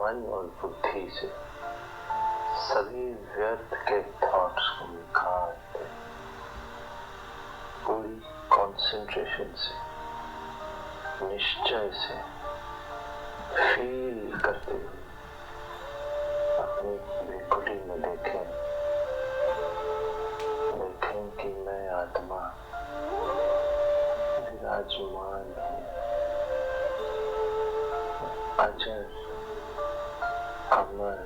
मन और बुद्धि से सभी व्यर्थ के थॉट्स को निकाल दे, पूरी कंसंट्रेशन से, निश्चय से फील करते हुए अपनी बेकुटी में देखें कि मैं आत्मा विराजमान है, अजर, अमर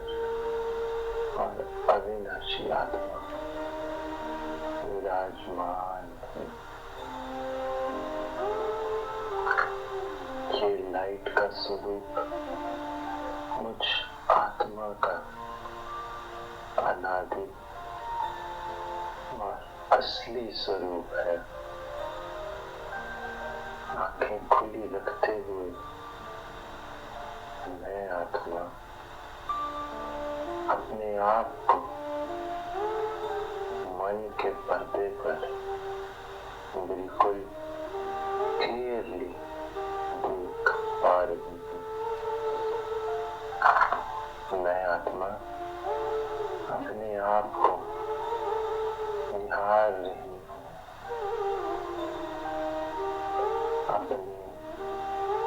और अविनाशी आत्मा विराजमान है। ये लाइट का स्वरूप मुझ आत्मा का अनादि और असली स्वरूप है। आंखें खुली रखते हुए मैं आत्मा अपने आप को मन के पर्दे पर बिल्कुल क्लियरली देख पा रही हूँ। मैं आत्मा अपने आप को निहार रही हूँ, अपने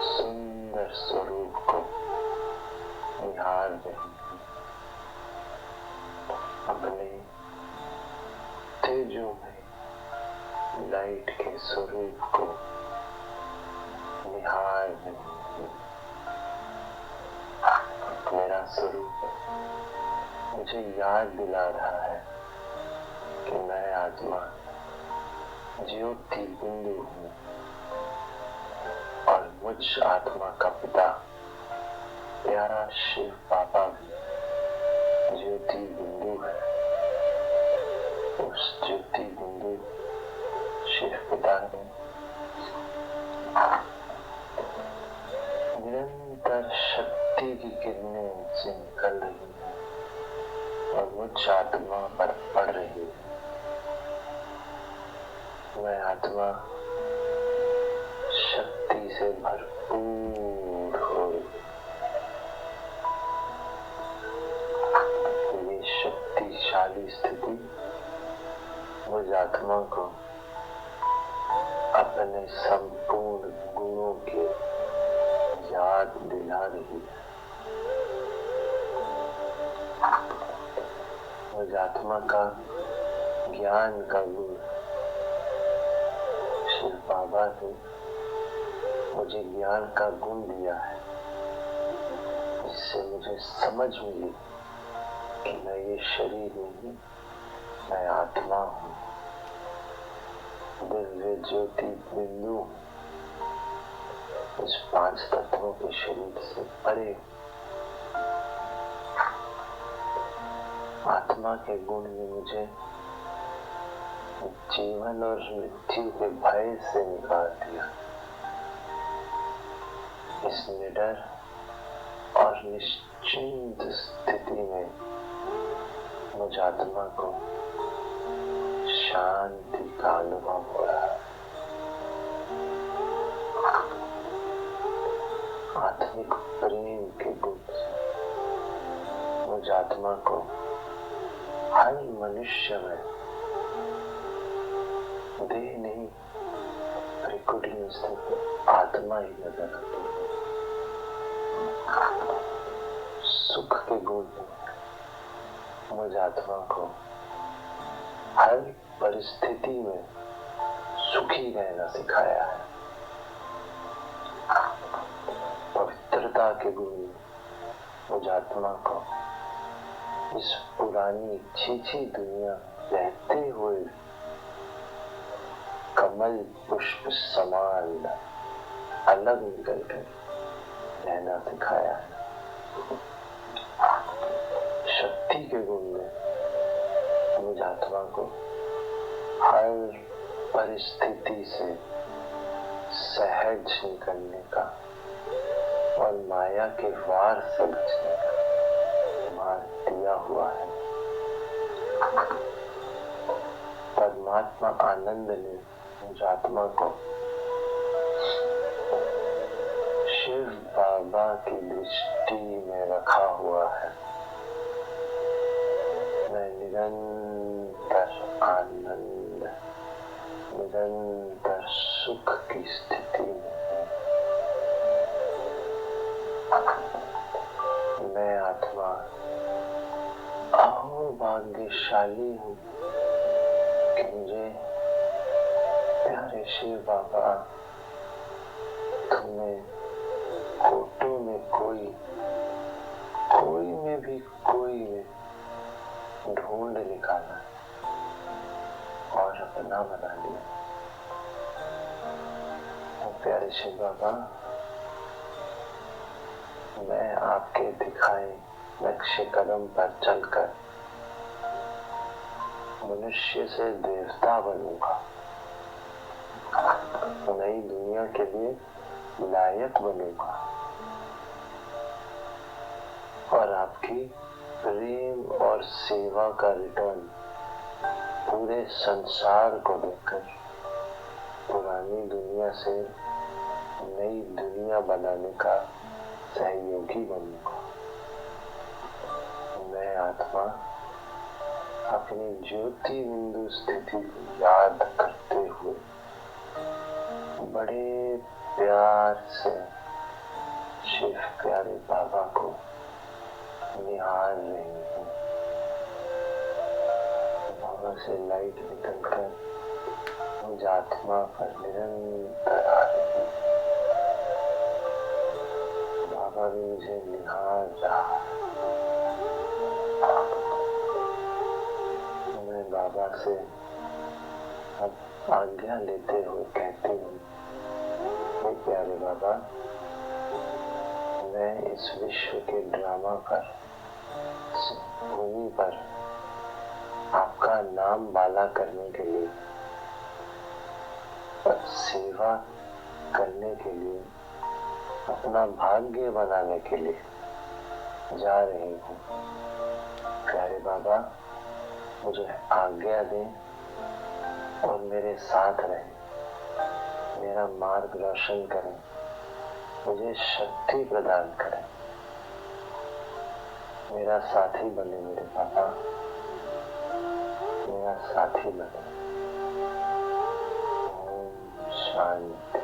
सुंदर स्वरूप को निहार रही हूँ, अपने तेजो में लाइट के स्वरूप को निहार रही हूँ। मेरा स्वरूप मुझे याद दिला रहा है कि मैं आत्मा ज्योति बिंदु हूँ और मुझ आत्मा का पिता प्यारा शिव बाबा भी ज्योति बिंदु है। उस ज्योति बिंदु शिव पिता ने निरंतर शक्ति की किरणें उनसे निकल रही हैं और मुझ आत्मा पर पड़ रही है। मैं आत्मा शक्ति से भरपूर हो रही। ये शक्तिशाली स्थिति मुझ आत्मा को अपने संपूर्ण गुणों की याद दिला रही है। मुझ आत्मा का ज्ञान का गुण शिव बाबा ने मुझे ज्ञान का गुण दिया है, जिससे मुझे समझ मिली कि मैं ये शरीर नहीं, मैं आत्मा हूँ, दिव्य ज्योति बिंदु हूँ, इस 5 तत्वों के शरीर से परे। आत्मा के गुण ने मुझे जीवन और मृत्यु के भय से निकाल दिया। इस निडर और निश्चिंत स्थिति में मुझ आत्मा को शांति का अनुभव हो रहा है। आत्मिक प्रेम के गुण से मुझ आत्मा को हर मनुष्य में देह नहीं, त्रिकुटी में स्थित आत्मा ही नजर आती है। सुख के गुण ने मुझ आत्मा को हर परिस्थिति में सुखी रहना सिखाया है। पवित्रता के गुण ने मुझ आत्मा को इस पुरानी छीछी दुनिया रहते हुए कमल पुष्प समान अलग निकल कर रहना सिखाया है। शक्ति के गुण ने मुझ आत्मा को हर परिस्थिति से सहज निकलने का और माया के वार से बचने का मार्ग दिया हुआ है। परमात्मा आनंद ने मुझ आत्मा को शिव बाबा बाबा की दृष्टि में रखा हुआ है। मैं निरंतर आनंद, निरंतर सुख की स्थिति में हूँ। मैं आत्मा अहो भाग्यशाली हूँ कि मुझे प्यारे शिव बाबा तुमने कोटों में कोई में भी कोई में ढूंढ निकाला और अपना बना लिया। प्यारे शिव बाबा, मैं आपके दिखाए नक्शे कदम पर चलकर मनुष्य से देवता बनूंगा, नई दुनिया के लिए लायक बनूंगा और आपकी प्रेम और सेवा का रिटर्न पूरे संसार को देकर पुरानी दुनिया से नई दुनिया बनाने का सहयोगी बनूंगा। मैं आत्मा अपनी ज्योति बिंदु स्थिति को याद करते हुए बड़े प्यार से शिव प्यारे बाबा को निहार रही हूँ। बाबा से लाइट निकलकर मुझ आत्मा पर निरंतर आ रही है। बाबा भी मुझे निहार रहा है। मैं बाबा से अब आज्ञा लेते हुए कहती हूँ, प्यारे बाबा, मैं इस विश्व के ड्रामा पर, भूमि पर आपका नाम बाला करने के लिए और सेवा करने के लिए, अपना भाग्य बनाने के लिए जा रही हूँ। प्यारे बाबा, मुझे आज्ञा दें और मेरे साथ रहें, मेरा मार्ग रोशन करें, मुझे शक्ति प्रदान करें, मेरा साथी बने मेरे बाबा, मेरा साथी बने। ओम शांति।